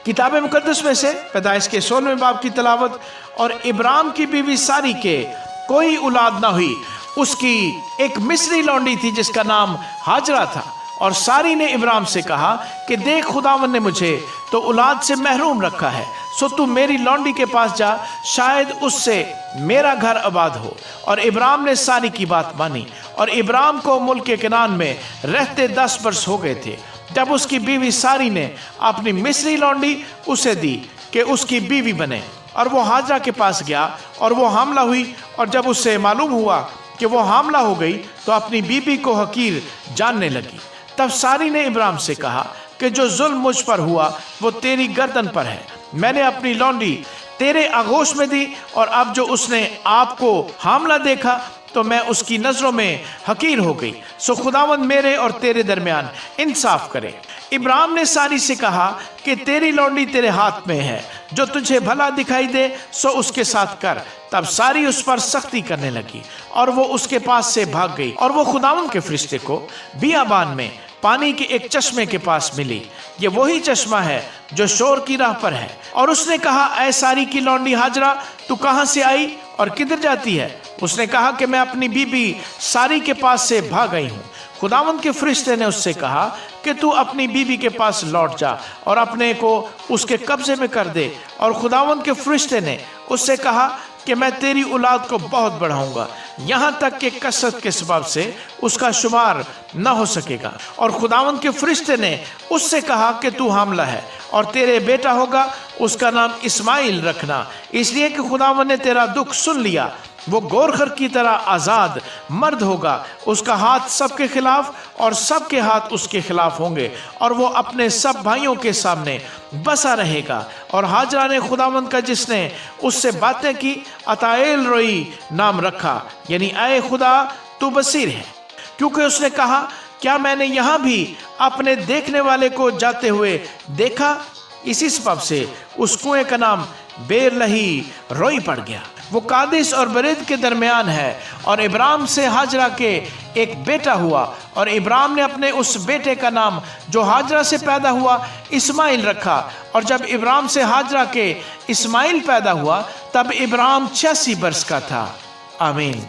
کتاب مقدس میں سے پیدائش کے 16ویں باب کی تلاوت۔ اور ابرام کی بیوی ساری کے کوئی اولاد نہ ہوئی، اس کی ایک مصری لونڈی تھی جس کا نام ہاجرہ تھا۔ اور ساری نے ابرام سے کہا کہ دیکھ، خداوند نے مجھے تو اولاد سے محروم رکھا ہے، سو تو میری لونڈی کے پاس جا، شاید اس سے میرا گھر آباد ہو۔ اور ابرام نے ساری کی بات مانی، اور ابرام کو ملک کنعان میں رہتے 10 برس ہو گئے تھے جب اس کی بیوی ساری نے اپنی مصری لونڈی اسے دی کہ اس کی بیوی بنے۔ اور وہ ہاجرہ کے پاس گیا اور وہ حاملہ ہوئی، اور جب اس سے معلوم ہوا کہ وہ حاملہ ہو گئی تو اپنی بیوی کو حقیر جاننے لگی۔ تب ساری نے ابرام سے کہا کہ جو ظلم مجھ پر ہوا وہ تیری گردن پر ہے، میں نے اپنی لونڈی تیرے آغوش میں دی، اور اب جو اس نے آپ کو حاملہ دیکھا تو میں اس کی نظروں میں حقیر ہو گئی، سو خداوند میرے اور تیرے درمیان انصاف کرے۔ ابرام نے ساری سے کہا کہ تیری لونڈی تیرے ہاتھ میں ہے، جو تجھے بھلا دکھائی دے سو اس کے ساتھ کر۔ تب ساری اس پر سختی کرنے لگی اور وہ اس کے پاس سے بھاگ گئی، اور وہ خداوند کے فرشتے کو بیابان میں پانی کے ایک چشمے کے پاس ملی۔ یہ وہی چشمہ ہے جو شور کی راہ پر ہے۔ اور اس نے کہا، اے ساری کی لونڈی ہاجرہ، تو کہاں سے آئی اور کدھر جاتی ہے؟ اس نے کہا کہ میں اپنی بیوی ساری کے پاس سے بھاگ گئی ہوں۔ خداوند کے فرشتے نے اس سے کہا کہ تو اپنی بیوی کے پاس لوٹ جا اور اپنے کو اس کے قبضے میں کر دے۔ اور خداوند کے فرشتے نے اس سے کہا کہ میں تیری اولاد کو بہت بڑھاؤں گا، یہاں تک کہ کثرت کے سبب سے اس کا شمار نہ ہو سکے گا۔ اور خداوند کے فرشتے نے اس سے کہا کہ تو حاملہ ہے اور تیرے بیٹا ہوگا، اس کا نام اسماعیل رکھنا، اس لیے کہ خداوند نے تیرا دکھ سن لیا۔ وہ گورخر کی طرح آزاد مرد ہوگا، اس کا ہاتھ سب کے خلاف اور سب کے ہاتھ اس کے خلاف ہوں گے، اور وہ اپنے سب بھائیوں کے سامنے بسا رہے گا۔ اور ہاجرہ نے خداوند کا جس نے اس سے باتیں کی اتائل روئی نام رکھا، یعنی اے خدا تو بصیر ہے، کیونکہ اس نے کہا کیا میں نے یہاں بھی اپنے دیکھنے والے کو جاتے ہوئے دیکھا؟ اسی سبب سے اس کنویں کا نام بیر لہی روئی پڑ گیا۔ وہ قادش اور برید کے درمیان ہے۔ اور ابرام سے ہاجرہ کے ایک بیٹا ہوا، اور ابرام نے اپنے اس بیٹے کا نام جو ہاجرہ سے پیدا ہوا اسماعیل رکھا۔ اور جب ابرام سے ہاجرہ کے اسماعیل پیدا ہوا تب ابرام 86 برس کا تھا۔ آمین۔